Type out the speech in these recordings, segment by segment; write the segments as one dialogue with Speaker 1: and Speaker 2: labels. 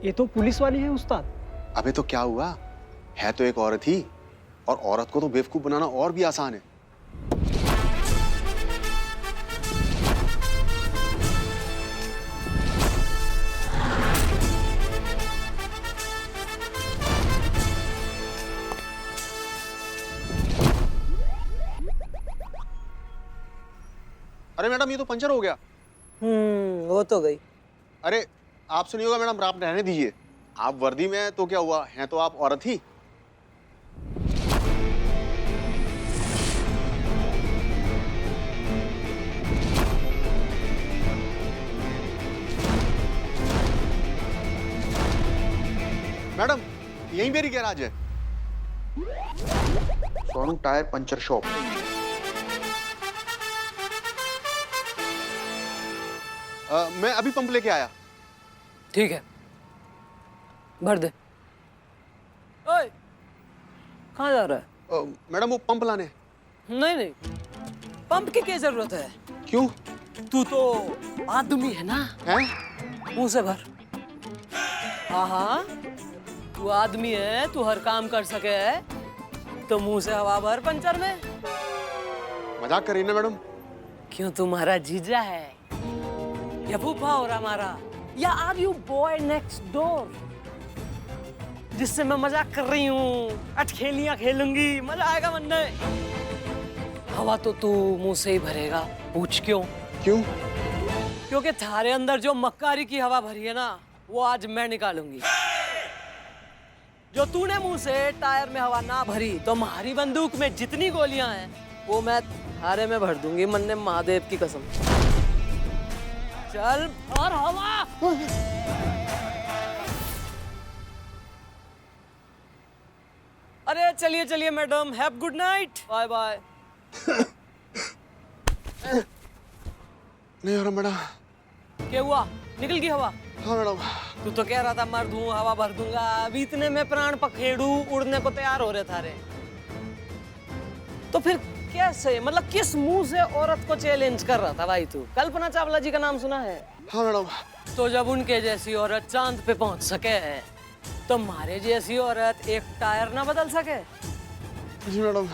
Speaker 1: ये तो पुलिस वाली है उस्ताद।
Speaker 2: अबे तो क्या हुआ, है तो एक औरत ही, और औरत को तो बेवकूफ बनाना और भी आसान है। अरे मैडम, ये तो पंचर हो गया।
Speaker 3: वो तो गई।
Speaker 2: अरे आपसे नहीं होगा मैडम, आप रहने दीजिए। आप वर्दी में हैं तो क्या हुआ, हैं तो आप औरत ही। मैडम, यहीं मेरी गैराज है।
Speaker 4: Sonu tyre puncture shop.
Speaker 2: मैं अभी पंप लेके आया।
Speaker 3: ठीक है, भर दे। ओए, कहाँ जा रहा है?
Speaker 2: मैडम वो पंप लाने।
Speaker 3: नहीं नहीं, पंप की क्या जरूरत है?
Speaker 2: क्यों?
Speaker 3: तू तो आदमी है ना?
Speaker 2: हैं?
Speaker 3: मुंह से भर। हाँ, तू आदमी है, तू हर काम कर सके है, तो मुंह से हवा भर पंचर में।
Speaker 2: मजाक कर रही ना मैडम?
Speaker 3: क्यों, तुम्हारा जीजा है या फूफा हो रहा हमारा, या are you boy next door जिससे मैं मजाक कर रही हूँ? अटखेलियां खेलूंगी, मजा आएगा मन में। हवा तो तू मुंह से ही भरेगा। पूछ क्यों?
Speaker 2: क्यों?
Speaker 3: क्योंकि थारे अंदर जो मक्कारी की हवा भरी है ना, वो आज मैं निकालूंगी। जो तूने मुंह से टायर में हवा ना भरी, तो हमारी बंदूक में जितनी गोलियां हैं वो मैं थारे में भर दूंगी, मन्ने महादेव की कसम। चल और हवा। अरे चलिए चलिए madam, have good night, bye bye.
Speaker 2: नहीं हो रहा मैडम।
Speaker 3: क्या हुआ, निकल गई हवा?
Speaker 2: हाँ मैडम।
Speaker 3: तू तो कह रहा था मर दूं, हवा भर दूंगा, अभी इतने में प्राण पखेड़ू उड़ने को तैयार हो रहे थारे। तो फिर कैसे, मतलब किस मुंह से औरत को चैलेंज कर रहा था भाई तू? कल्पना चावला जी का नाम सुना है?
Speaker 2: हाँ मैडम।
Speaker 3: तो जब उनके जैसी औरत चांद पे पहुंच सके है, तो हमारे जैसी औरत एक टायर ना बदल सके?
Speaker 2: जी मैडम।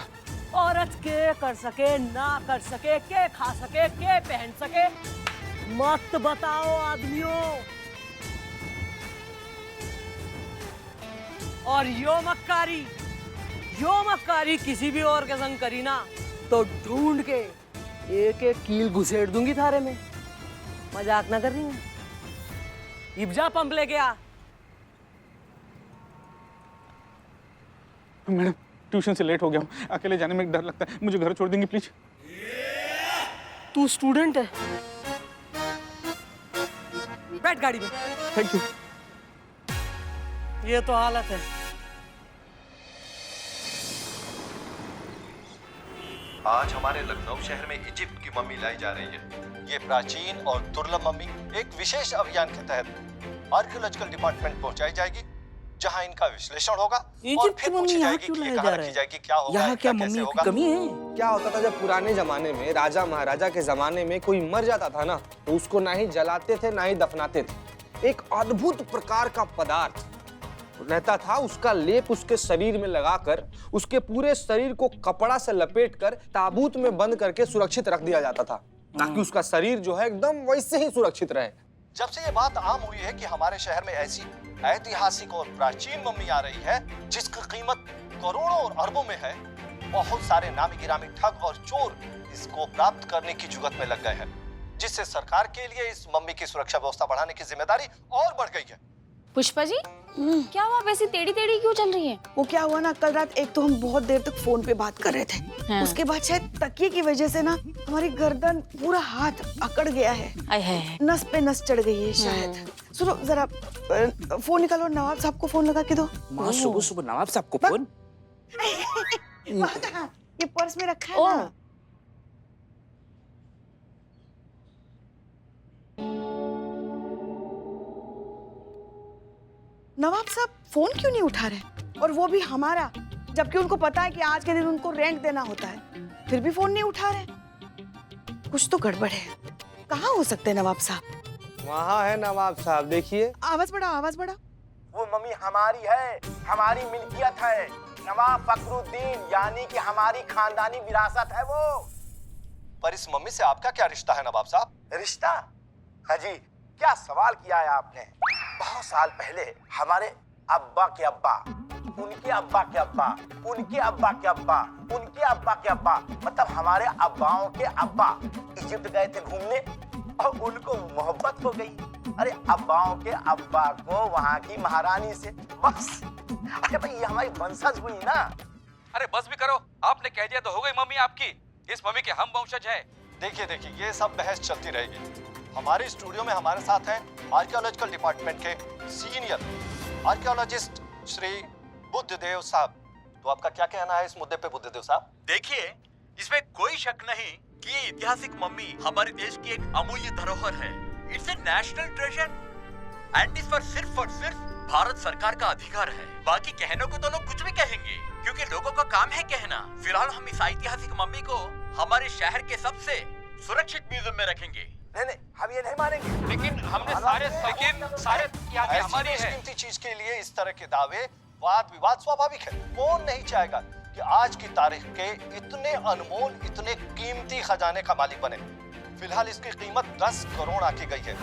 Speaker 3: औरत के कर सके ना कर सके, के खा सके के पहन सके, मत बताओ आदमियों। और यो मक्कारी किसी भी और के संग करी ना, तो ढूंढ के एक एक कील घुसेड़ दूंगी थारे में। मजाक ना कर रही हूँ। इब्जा पंप लेके आ।
Speaker 5: मैडम, ट्यूशन से लेट हो गया हूँ, अकेले जाने में डर लगता है, मुझे घर छोड़ देंगे प्लीज?
Speaker 3: तू स्टूडेंट है? बैठ गाड़ी में।
Speaker 5: Thank you.
Speaker 3: ये तो हालत है।
Speaker 6: आज हमारे लखनऊ शहर में इजिप्ट की मम्मी लाई जा रही है। ये प्राचीन और दुर्लभ मम्मी एक विशेष अभियान के तहत आर्कियोलॉजिकल डिपार्टमेंट पहुंचाई जाएगी, जहां इनका विश्लेषण होगा और फिर पूछी जाएगी कि ये कहां रखी जाएगी, क्या होगा,
Speaker 7: यहाँ क्या
Speaker 6: कैसे
Speaker 7: मम्मी
Speaker 6: होगा।
Speaker 7: की कमी है?
Speaker 4: क्या होता था जब पुराने जमाने में, राजा महाराजा के जमाने में कोई मर जाता था ना, तो उसको ना ही जलाते थे ना ही दफनाते थे। एक अद्भुत प्रकार का पदार्थ रहता था, उसका लेप उसके शरीर में लगाकर उसके पूरे शरीर को कपड़ा से लपेटकर ताबूत में बंद करके सुरक्षित रख दिया जाता था, ताकि उसका शरीर जो है एकदम वैसे ही सुरक्षित रहे।
Speaker 6: जब से ये बात आम हुई है कि हमारे शहर में ऐसी ऐतिहासिक और प्राचीन मम्मी आ रही है जिसकी कीमत करोड़ों और अरबों में है, बहुत सारे नामी गिरामी ठग और चोर इसको प्राप्त करने की जुगत में लग गए हैं, जिससे सरकार के लिए इस मम्मी की सुरक्षा व्यवस्था बढ़ाने की जिम्मेदारी और बढ़ गई है।
Speaker 8: पुष्पा जी, क्या हुआ, वैसी टेढ़ी टेढ़ी क्यों चल रही है?
Speaker 9: वो क्या हुआ ना, कल रात एक तो हम बहुत देर तक फोन पे बात कर रहे थे।
Speaker 8: हाँ।
Speaker 9: उसके बाद शायद तकिए की वजह से ना हमारी गर्दन, पूरा हाथ अकड़ गया है।
Speaker 8: आय हाय।
Speaker 9: नस पे नस चढ़ गई है शायद। सुनो जरा, फोन निकालो, नवाब साहब को फोन लगा के दो।
Speaker 7: माँ सुबह सुबह नवाब साहब को फोन?
Speaker 9: ये पर्स में रखा है ना। नवाब साहब फोन क्यों नहीं उठा रहे, और वो भी हमारा, जबकि उनको पता है कि आज के दिन उनको रेंट देना होता है, फिर भी फोन नहीं उठा रहे। कुछ तो गड़बड़ है। कहाँ हो सकते हैं नवाब साहब?
Speaker 4: वहाँ है नवाब साहब, देखिए।
Speaker 9: आवाज बढ़ाओ, आवाज बढ़ाओ।
Speaker 6: वो मम्मी हमारी है, हमारी मिल्कियत है। नवाब फखरुद्दीन यानी कि हमारी खानदानी विरासत है वो। पर इस मम्मी से आपका क्या रिश्ता है नवाब साहब? रिश्ता? हाँ जी, क्या सवाल किया है आपने। बहुत साल पहले हमारे अब्बा के अब्बा, उनके अब्बा के अब्बा, उनके अब्बा के अब्बा, उनके अब्बा के अब्बा, मतलब हमारे अब्बाओं के अब्बा इजिप्ट गए थे घूमने और उनको मोहब्बत हो गई। अरे अब्बाओं के अब्बा को वहां की महारानी से, बस। अरे भाई ये हमारी वंशज हुई ना।
Speaker 1: अरे बस भी करो, आपने कह दिया तो हो गई मम्मी आपकी। इस मम्मी के हम वंशज है।
Speaker 6: देखिए ये सब बहस चलती रहेगी। हमारे स्टूडियो में हमारे साथ हैं आर्कियोलॉजिकल डिपार्टमेंट के सीनियर आर्कियोलॉजिस्ट श्री बुद्धदेव साहब। तो आपका क्या कहना है इस मुद्दे पे बुद्धदेव साहब?
Speaker 10: देखिए, इसमें कोई शक नहीं कि ये ऐतिहासिक मम्मी हमारे देश की एक अमूल्य धरोहर है। It's a national treasure and इस पर सिर्फ और सिर्फ भारत सरकार का अधिकार है। बाकी कहने को तो लोग कुछ भी कहेंगे क्योंकि लोगों का काम है कहना। फिलहाल हम इस ऐतिहासिक मम्मी को हमारे शहर के सबसे सुरक्षित म्यूजियम में रखेंगे।
Speaker 6: नहीं, हम ये नहीं मानेंगे।
Speaker 1: लेकिन हमने सारे यहाँ पे हमारी है।
Speaker 6: कीमती चीज के लिए इस तरह के दावे, वाद विवाद स्वाभाविक है। कौन नहीं चाहेगा कि आज की तारीख के इतने अनमोल, इतने कीमती खजाने का मालिक बने। फिलहाल इसकी कीमत 10 करोड़ आके गई है।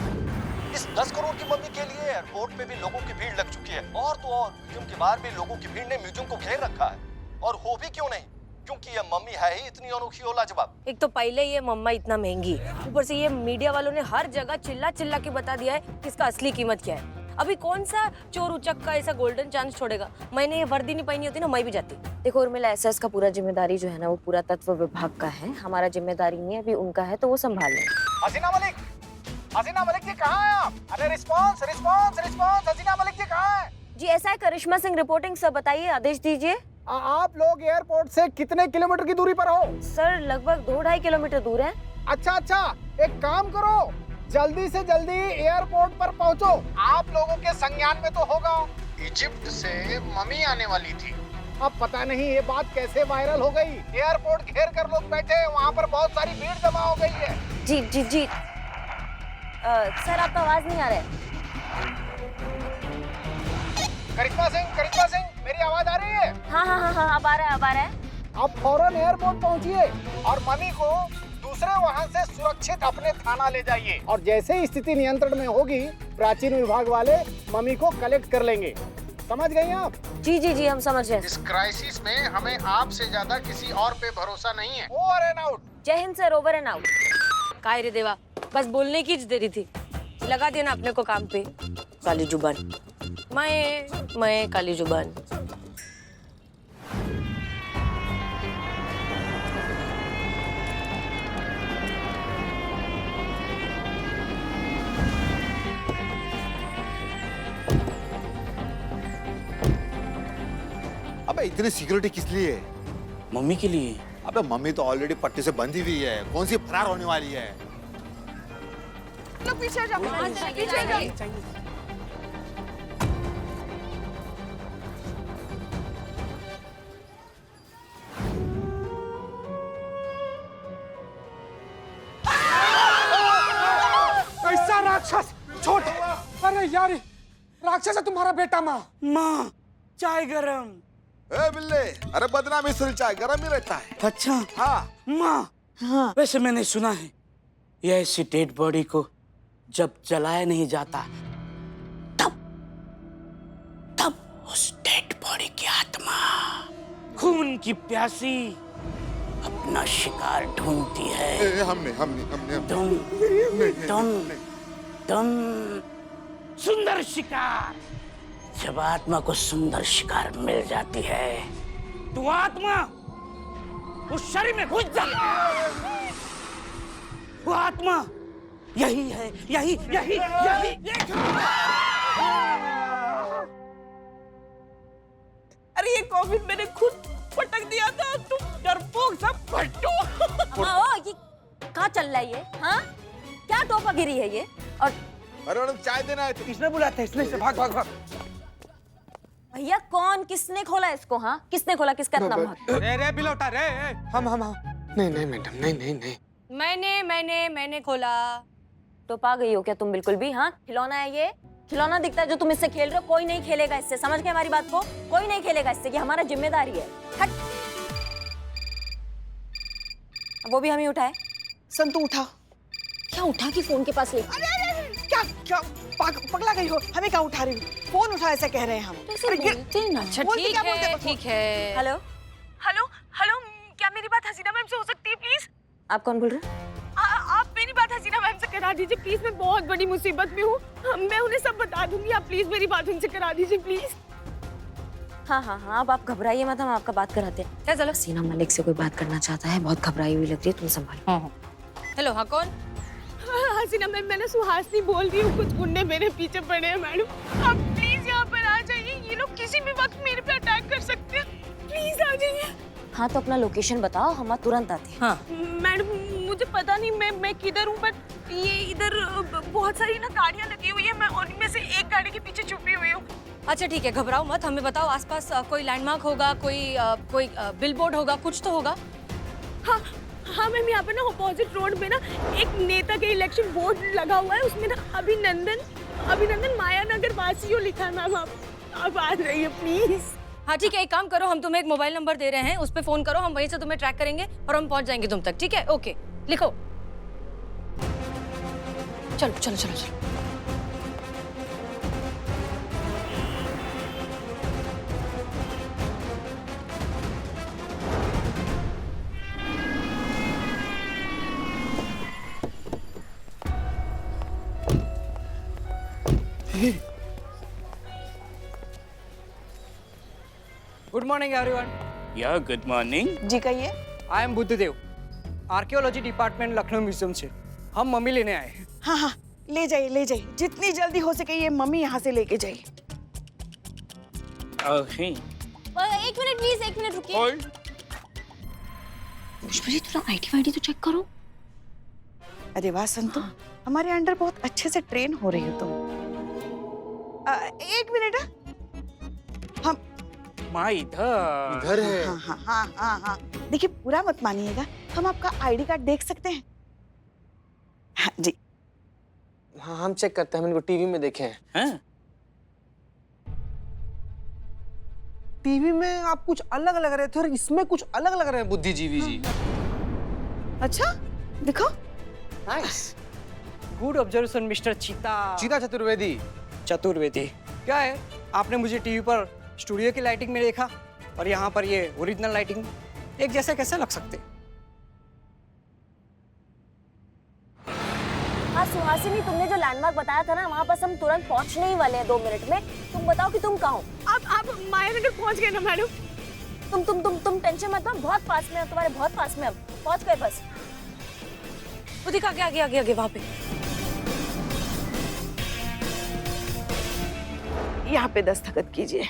Speaker 6: इस 10 करोड़ की मम्मी के लिए एयरपोर्ट पे भी लोगों की भीड़ लग चुकी है। और तो और म्यूजियम के बाहर भी लोगों की भीड़ ने म्यूजियम को घेर रखा है। और हो भी क्यों नहीं, क्योंकि ये मम्मी है ही इतनी अनोखी और लाजवाब।
Speaker 11: एक तो पहले ये मम्मा इतना महंगी, ऊपर से ये मीडिया वालों ने हर जगह चिल्ला चिल्ला के बता दिया है कि इसका असली कीमत क्या है। अभी कौन सा चोर उचक का ऐसा गोल्डन चांस छोड़ेगा। मैंने ये वर्दी नहीं पहनी होती ना, मैं भी जाती।
Speaker 12: देखो उर्मिला, एसएस का पूरा जिम्मेदारी जो है ना वो पूरा तत्व विभाग का है, हमारा जिम्मेदारी नहीं है, अभी उनका है तो वो संभाल लें।
Speaker 6: हसीना मलिक जी कहाँ हैं आप? अरे रिस्पांस, हसीना मलिक जी कहाँ हैं?
Speaker 11: जी एसआई करिश्मा सिंह रिपोर्टिंग। सर बताइए, आदेश दीजिए।
Speaker 13: आप लोग एयरपोर्ट से कितने किलोमीटर की दूरी पर हो?
Speaker 11: सर लगभग 2-2.5 किलोमीटर दूर है।
Speaker 13: अच्छा, एक काम करो, जल्दी से जल्दी एयरपोर्ट पर पहुंचो। आप लोगों के संज्ञान में तो होगा इजिप्ट से मम्मी आने वाली थी। अब पता नहीं ये बात कैसे वायरल हो गई। एयरपोर्ट घेर कर लोग बैठे हैं, वहाँ पर बहुत सारी भीड़ जमा हो गई है।
Speaker 11: जी सर आपका आवाज नहीं आ रहा है।
Speaker 13: करिश्मा सिंह, मेरी आवाज आ रही है?
Speaker 11: हाँ अब आ रहा है।
Speaker 13: अब फौरन एयरपोर्ट पहुंचिए और मम्मी को दूसरे वाहन से सुरक्षित अपने थाना ले जाइए। और जैसे ही स्थिति नियंत्रण में होगी, प्राचीन विभाग वाले मम्मी को कलेक्ट कर लेंगे। समझ गई आप?
Speaker 11: जी हम समझ रहे हैं।
Speaker 13: इस क्राइसिस में हमें आपसे ज्यादा किसी और पे भरोसा नहीं है। Over and out.
Speaker 11: जय हिंद सर, ओवर एंड आउट। काय रे देवा, बस बोलने की देरी थी, लगा देना अपने को काम पे। काली जुबान, मैं काली जुबान।
Speaker 2: अबे इतनी सिक्योरिटी किस लिए?
Speaker 7: मम्मी के लिए।
Speaker 2: अबे मम्मी तो ऑलरेडी पट्टी से बंधी हुई है, कौन सी फरार होने वाली है?
Speaker 9: पीछे जाओ।
Speaker 13: कैसा राक्षस! छोड़! अरे यार, राक्षस है तुम्हारा बेटा। माँ
Speaker 3: चाय गरम।
Speaker 2: ए बिल्ले, अरे बदनामी सिर्फ चाय गरम ही रहता है।
Speaker 3: अच्छा
Speaker 2: हाँ
Speaker 3: माँ, वैसे मैंने सुना है ये ऐसी डेड बॉडी को जब जलाया नहीं जाता तब उस डेड बॉडी की आत्मा खून की प्यासी अपना शिकार ढूंढती है।
Speaker 2: हमने
Speaker 3: तुम सुंदर शिकार। जब आत्मा को सुंदर शिकार मिल जाती है तो आत्मा उस शरीर में घुस जाती है। वो आत्मा यही है, यही।
Speaker 11: अरे ये कॉफिन मैंने खुद पटक दिया था, तुम डरपोक सब फट्टू। ये कहाँ चल रहा है ये? हाँ, क्या टोपा गिरी है ये? और
Speaker 2: अरे चाय देना है।
Speaker 3: किसने बुलाया था? इसने भाग।
Speaker 11: भैया कौन, किसने खोला इसको? हाँ, किसने खोला? किसका इतना भाग?
Speaker 4: रे बिलोटा रे। हम नहीं मैडम, नहीं।
Speaker 11: मैंने खोला। तो पा गई हो क्या तुम बिल्कुल भी? हाँ, खिलौना है ये,
Speaker 12: खिलौना दिखता है जो तुम इससे खेल रहे हो, कोई नहीं खेलेगा इससे, समझ गए हमारी बात को? कोई नहीं खेलेगा इससे, ये हमारा जिम्मेदारी है। हट। वो भी हम ही उठाए।
Speaker 9: संतु उठा।
Speaker 12: क्या उठा कि फोन के पास ले?
Speaker 9: अरे अरे अरे, क्या क्या पगला गई हो? हमें क्या उठा रही हो? फोन उठा ऐसे कह रहे हैं हम।
Speaker 12: ऐसे बोलते हैं ना।
Speaker 11: अच्छा
Speaker 9: बोलते
Speaker 11: ठीक
Speaker 9: क्या बोलते
Speaker 11: है,
Speaker 9: बस?
Speaker 11: ठीक है।
Speaker 12: हेलो
Speaker 3: हेलो हेलो, क्या मेरी बात हसीना मैम से हो सकती है प्लीज?
Speaker 12: आप कौन बोल रहे हैं?
Speaker 3: आप मेरी बात हसीना मैम से करा दीजिए प्लीज, मैं बहुत बड़ी मुसीबत में हूँ। मैं उन्हें सब बता दूंगी, आप प्लीज मेरी बात उनसे करा दीजिए प्लीज।
Speaker 12: हाँ हाँ हाँ, अब आप घबराइए मत, हम आपका बात कराते हैं। क्या चलो, सीना मलिक से कोई बात करना चाहता है, बहुत घबराई हुई लग रही है, तुम संभालो।
Speaker 11: हेलो, हाँ कौन?
Speaker 3: हसीना मैम, मैंने सुहासिनी बोल रही हूँ, कुछ गुंडे मेरे पीछे पड़े हैं मैडम, आप प्लीज यहाँ पर आ जाइए, ये लोग किसी भी वक्त मेरे पे अटैक कर सकते हैं, प्लीज आ जाइए।
Speaker 12: हाँ तो अपना लोकेशन बताओ, हम तुरंत आते हैं।
Speaker 11: हाँ
Speaker 3: मैडम मुझे पता नहीं मैं किधर हूँ, बट ये इधर बहुत सारी ना गाड़ियाँ लगी हुई है, मैं उनमें से एक गाड़ी के पीछे छुपी हुई हूँ।
Speaker 11: अच्छा ठीक है, घबराओ मत, हमें बताओ आसपास कोई लैंडमार्क होगा, कोई बिलबोर्ड होगा, कुछ तो होगा।
Speaker 3: हाँ हाँ मैम, यहाँ पे ना अपोजिट रोड में ना एक नेता के इलेक्शन बोर्ड लगा हुआ है, उसमें ना अभिनंदन माया नगर वासियों लिखा है मैम, आप आ जाइए प्लीज।
Speaker 11: हाँ ठीक है, एक काम करो, हम तुम्हें एक मोबाइल नंबर दे रहे हैं, उस पर फोन करो, हम वहीं से तुम्हें ट्रैक करेंगे और हम पहुंच जाएंगे तुम तक, ठीक है? ओके, लिखो। चलो चलो चलो चलो।
Speaker 14: Good morning everyone.
Speaker 7: Yeah good morning.
Speaker 9: जी कहिए।
Speaker 14: I am Buddhadev, archaeology department Lucknow museum से। हम मम्मी लेने आए हैं।
Speaker 9: हाँ हाँ, ले जाइए, जितनी जल्दी हो सके ये मम्मी यहाँ से लेके जाइए।
Speaker 7: ओके।
Speaker 12: एक मिनट प्लीज, एक मिनट रुकिए।
Speaker 7: होल्ड।
Speaker 12: पुष्पा जी थोड़ा आईडी वाईडी तो चेक करो।
Speaker 9: अरे वाह संतु, हमारे अंडर बहुत अच्छे से ट्रेन हो रही हो तुम। एक मिनट, हम
Speaker 7: माँ इधर
Speaker 4: है।
Speaker 9: हाँ हाँ हाँ हाँ हाँ, देखिए पूरा मत मानिएगा, हम आपका आईडी कार्ड देख सकते हैं? हाँ जी।
Speaker 4: हाँ हम चेक करते हैं, हम इनको टीवी में देखे हैं।
Speaker 7: हाँ?
Speaker 4: टीवी में आप कुछ अलग लग रहे थे और इसमें कुछ अलग लग रहे हैं बुद्धिजीवी जी।
Speaker 9: अच्छा दिखो।
Speaker 4: नाइस।
Speaker 14: गुड ऑब्जर्वेशन मिस्टर चीता
Speaker 4: चतुर्वेदी।
Speaker 14: चतुर्वेदी। क्या है, आपने मुझे टीवी पर स्टूडियो की लाइटिंग में देखा और यहाँ पर ये ओरिजिनल लाइटिंग, एक जैसे कैसे लग सकते?
Speaker 12: हाँ सुहासिनी, तुमने जो लैंडमार्क बताया था ना, वहाँ पास हम तुरंत पहुँचने ही वाले हैं 2 मिनट में। तुम बताओ कि तुम कहाँ हो?
Speaker 3: आप माया नगर पहुँच गए ना मैडम?
Speaker 12: तुम टेंशन मत लो, बहुत पास में, तुम्हारे बहुत पास में, अब पहुँच गए बस।
Speaker 11: वो दिखा, आगे वहाँ पे।
Speaker 9: यहाँ पे दस्तखत कीजिए।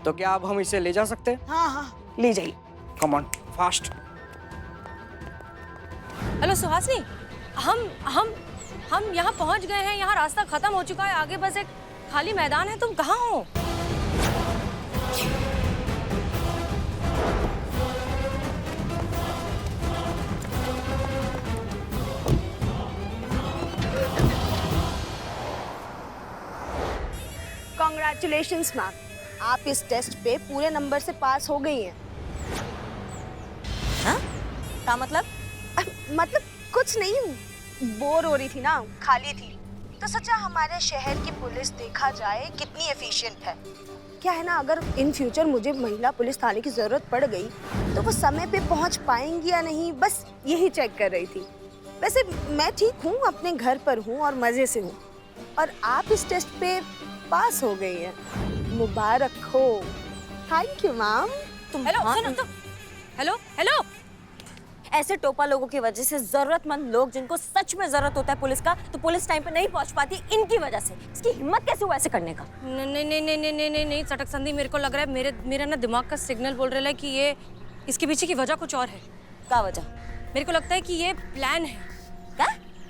Speaker 14: तो क्या अब हम इसे ले जा सकते हैं?
Speaker 9: हाँ हाँ, ले जाइए।
Speaker 14: Come on, fast.
Speaker 11: Hello Suhasini, हम यहाँ पहुँच गए हैं, यहाँ रास्ता खत्म हो चुका है, आगे बस एक खाली मैदान है, तुम कहाँ हो?
Speaker 9: Congratulations मैम, आप इस टेस्ट पे पूरे नंबर से पास हो गई हैं।
Speaker 12: हाँ? क्या मतलब?
Speaker 9: मतलब कुछ नहीं, बोर हो रही थी ना, खाली थी, तो सोचा हमारे शहर की पुलिस देखा जाए कितनी एफिशिएंट है। क्या है ना, अगर इन फ्यूचर मुझे महिला पुलिस थाने की जरूरत पड़ गई तो वो समय पे पहुंच पाएंगी या नहीं, बस यही चेक कर रही थी। वैसे मैं ठीक हूँ, अपने घर पर हूँ और मजे से हूँ, और आप इस टेस्ट पे पास हो गई हैं, मुबारक हो। Thank you ma'am.
Speaker 12: तुम
Speaker 11: हेलो
Speaker 12: हाँ?
Speaker 11: सुनो तो, हेलो।
Speaker 12: ऐसे टोपा लोगों की वजह से जरूरतमंद लोग जिनको सच में जरूरत होता है पुलिस का, तो पुलिस टाइम पे नहीं पहुंच पाती, इनकी वजह से। इसकी हिम्मत कैसे हुआ ऐसे करने का?
Speaker 11: नहीं चटक संधि, मेरे को लग रहा है मेरा ना दिमाग का सिग्नल बोल रहा है कि ये इसके पीछे की वजह कुछ और है।
Speaker 12: क्या वजह?
Speaker 11: मेरे को लगता है कि ये प्लान है।
Speaker 12: क्या?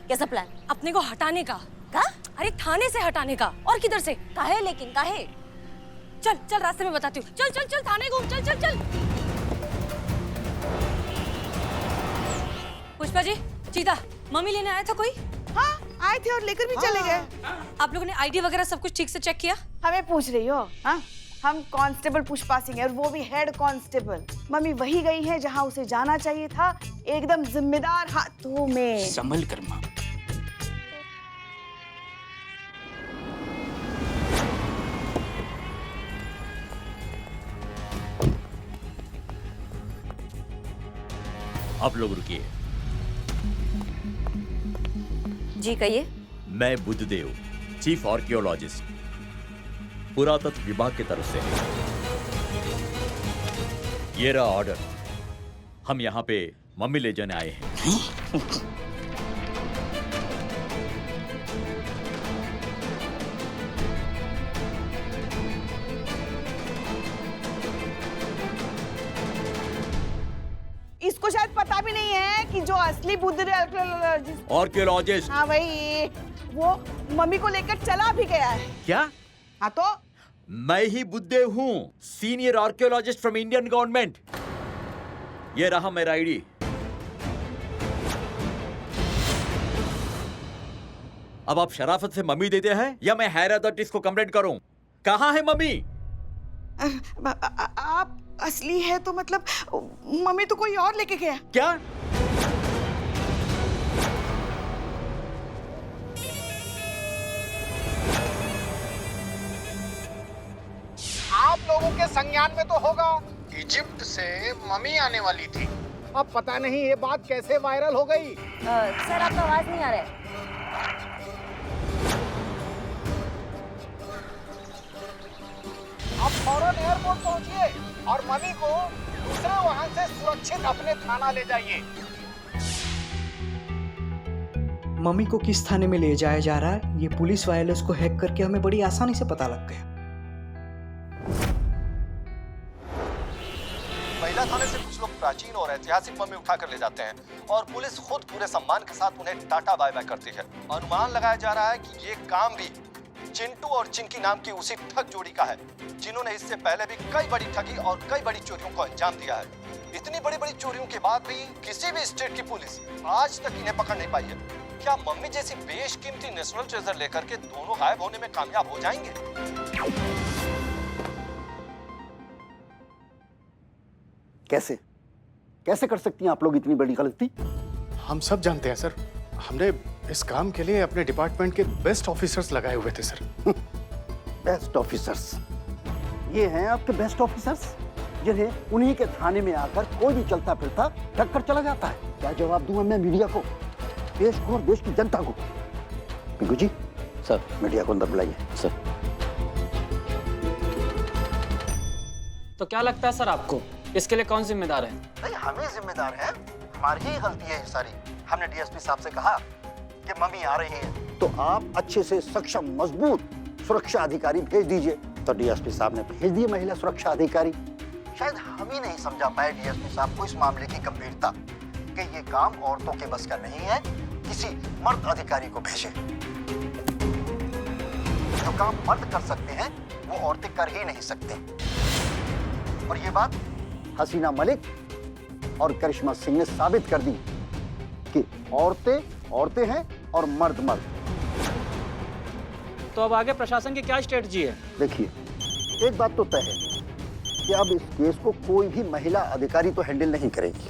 Speaker 12: कैसा प्लान?
Speaker 11: अपने को हटाने का।
Speaker 12: क्या?
Speaker 11: अरे थाने से हटाने का, और किधर से?
Speaker 12: काहे लेकिन, काहे?
Speaker 11: चल रास्ते में बताती हूँ। चल थाने घूम, चल। पुष्पा जी, चीता, मम्मी लेने आया था कोई?
Speaker 9: हाँ आए थे और लेकर भी चले गए।
Speaker 11: आप लोगों ने आईडी वगैरह सब कुछ ठीक से चेक किया?
Speaker 9: हमें पूछ रही हो? हाँ, हम कांस्टेबल पुष्पा सिंह हैं और वो भी हेड कांस्टेबल। मम्मी वही गई है जहाँ उसे जाना चाहिए था, एकदम जिम्मेदार हाथों में।
Speaker 7: संभल कर माँ।
Speaker 10: आप लोग रुकिए।
Speaker 11: जी कहिए।
Speaker 10: मैं बुद्धदेव, चीफ आर्कियोलॉजिस्ट, पुरातत्व विभाग की तरफ से। ये रहा ऑर्डर। हम यहाँ पे मम्मी ले जाने आए हैं।
Speaker 9: इसको शायद पता भी नहीं है कि जो असली बुद्धदेव
Speaker 10: आर्कियोलॉजिस्ट।
Speaker 9: हाँ भाई, वो मम्मी को लेकर चला भी गया है।
Speaker 10: क्या?
Speaker 9: हाँ तो
Speaker 10: मैं ही बुद्धदेव हूँ, senior archaeologist from Indian government. ये रहा मेरा आईडी। अब आप शराफत से मम्मी देते हैं या मैं हायर अथॉरिटीज को कंप्लेंट करूं? कहाँ है मम्मी?
Speaker 9: आप असली है तो मतलब मम्मी तो कोई और लेके गया।
Speaker 10: क्या?
Speaker 13: आप लोगों के संज्ञान में तो होगा, इजिप्ट से मम्मी आने वाली थी। अब पता नहीं ये बात कैसे वायरल हो गई।
Speaker 12: सर आपका आवाज नहीं आ रहा है।
Speaker 13: अब फौरन एयरपोर्ट पहुंचिए और मम्मी को दूसरे वाहन से सुरक्षित अपने थाना ले जाइए।
Speaker 14: मम्मी को किस थाने में ले जाया जा रहा है, ये पुलिस वायरलेस को हैक करके हमें बड़ी आसानी से पता लग गया।
Speaker 6: महिला थाने से कुछ लोग प्राचीन और ऐतिहासिक मम्मी उठाकर ले जाते हैं और पुलिस खुद पूरे सम्मान के साथ उन्हें टाटा बाय बाय करती है। अनुमान लगाया जा रहा है कि ये काम भी चिंटू और चिंकी नाम की उसी ठग जोड़ी का है, जिन्होंने इससे पहले भी कई बड़ी ठगी और कई बड़ी चोरियों को अंजाम दिया है। इतनी बड़ी बड़ी चोरियों के बाद भी किसी भी स्टेट की पुलिस आज तक इन्हें पकड़ नहीं पाई है। क्या मम्मी जैसी बेशकीमती नेशनल ट्रेजर लेकर के दोनों गायब होने में कामयाब हो जाएंगे?
Speaker 15: कैसे कैसे कर सकती हैं आप लोग इतनी बड़ी गलती?
Speaker 16: हम सब जानते हैं सर, हमने इस काम के लिए अपने डिपार्टमेंट के बेस्ट ऑफिसर्स लगाए हुए थे सर।
Speaker 15: Best officers? ये हैं आपके बेस्ट ऑफिसर्स जिन्हें उन्हीं के थाने में आकर कोई भी चलता फिरता ठग कर चला जाता है? क्या जवाब दूंगा मैं मीडिया को, देश को और देश की जनता को? पिंकू जी सर, मीडिया को अंदर बुलाइए सर।
Speaker 17: तो क्या लगता है सर आपको, इसके लिए कौन जिम्मेदार है?
Speaker 15: नहीं, हमें जिम्मेदार है, हमारी ही गलती है ये सारी। हमने डीएसपी साहब से कहा कि मम्मी आ रही है, तो आप अच्छे से सक्षम मजबूत सुरक्षा अधिकारी भेज दीजिए। तो डीएसपी साहब ने भेज दिए महिला सुरक्षा अधिकारी। शायद हम ही नहीं समझा पाए डीएसपी साहब को इस मामले की गंभीरता, कि ये काम औरतों के बस का नहीं है, किसी मर्द अधिकारी को भेजे। जो काम मर्द कर सकते हैं वो औरतें कर ही नहीं सकते। और ये बात हसीना मलिक और करिश्मा सिंह ने साबित कर दी कि औरतें औरतें हैं और मर्द मर्द।
Speaker 17: तो अब आगे प्रशासन की क्या स्ट्रेटजी है?
Speaker 15: देखिए, एक बात तो तय है कि अब इस केस को कोई भी महिला अधिकारी तो हैंडल नहीं करेगी।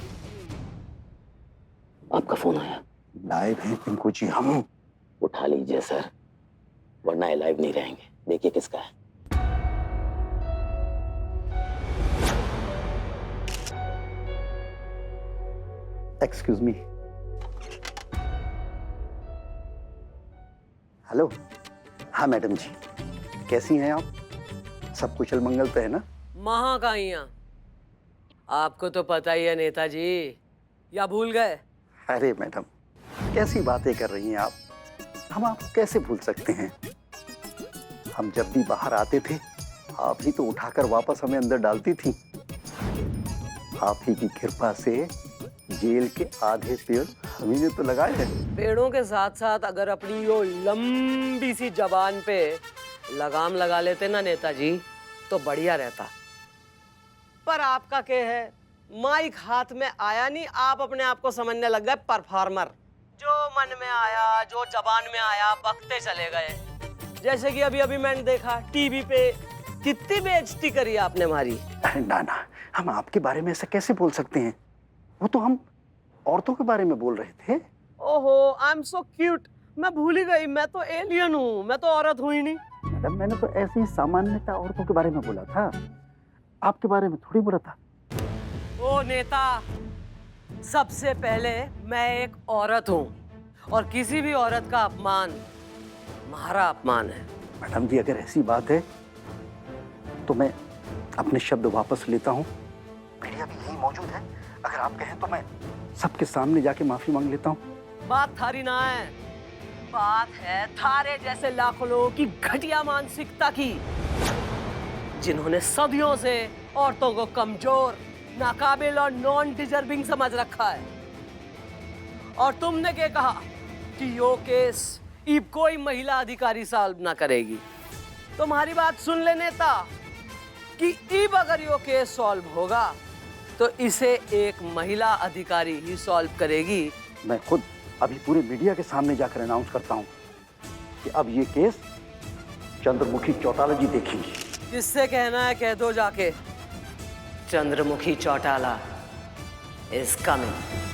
Speaker 18: आपका फोन आया।
Speaker 15: लाइव है पिंकू जी हम।
Speaker 18: उठा लीजिए सर, वरना लाइव नहीं रहेंगे। देखिए किसका है।
Speaker 15: Excuse me. हेलो। हाँ मैडम जी, कैसी हैं आप? सब कुशल मंगल तो है ना?
Speaker 3: महाकाइयां, आपको तो पता ही है नेताजी, या भूल गए?
Speaker 15: अरे मैडम, कैसी बातें कर रही हैं आप? हम आपको कैसे भूल सकते हैं? हम जब भी बाहर आते थे, आप ही तो उठाकर वापस हमें अंदर डालती थी। आप ही की कृपा से जेल के आधे पेड़ हमी ने तो लगाए हैं।
Speaker 3: पेड़ों के साथ साथ अगर अपनी यो लंबी सी जबान पे लगाम लगा लेते ना नेताजी, तो बढ़िया रहता। पर आपका क्या है, माइक हाथ में आया नहीं, आप अपने आप को समझने लग गए परफॉर्मर। जो मन में आया, जो जबान में आया, बकते चले गए। जैसे कि अभी अभी मैंने देखा टीवी पे कितनी बेइज्जती करी आपने हमारी।
Speaker 15: अरे ना, हम आपके बारे में ऐसा कैसे बोल सकते हैं? वो तो हम औरतों के बारे में बोल रहे थे।
Speaker 3: ओहो, आई एम सो क्यूट। मैं भूल ही गई, मैं तो एलियन हूँ, मैं तो औरत हुई नहीं।
Speaker 15: मैडम, मैंने तो ऐसे ही सामान्यता औरतों के बारे में बोला था, आपके बारे में थोड़ी बोला था।
Speaker 3: ओ नेता, सबसे पहले मैं एक औरत हूँ और किसी भी औरत का अपमान हमारा अपमान है।
Speaker 15: मैडम जी, अगर ऐसी बात है तो मैं अपने शब्द वापस लेता हूँ। मीडिया भी यही मौजूद है, अगर आप कहें तो मैं सबके सामने जाके माफी मांग लेता हूँ।
Speaker 3: बात थारी ना है, बात है थारे जैसे लाखों लोगों की घटिया मानसिकता की, जिन्होंने सदियों से औरतों को कमजोर, नाकाबिल और नॉन डिजर्विंग समझ रखा है। और तुमने क्या कहा कि यो केस अब कोई महिला अधिकारी सॉल्व ना करेगी। तुम्हारी बात सुन ले नेता कि अब अगर यो केस सॉल्व होगा तो इसे एक महिला अधिकारी ही सॉल्व करेगी।
Speaker 15: मैं खुद अभी पूरे मीडिया के सामने जाकर अनाउंस करता हूँ कि अब ये केस चंद्रमुखी चौटाला जी देखेंगी।
Speaker 3: किससे कहना है कह दो जाके, चंद्रमुखी चौटाला इज कमिंग।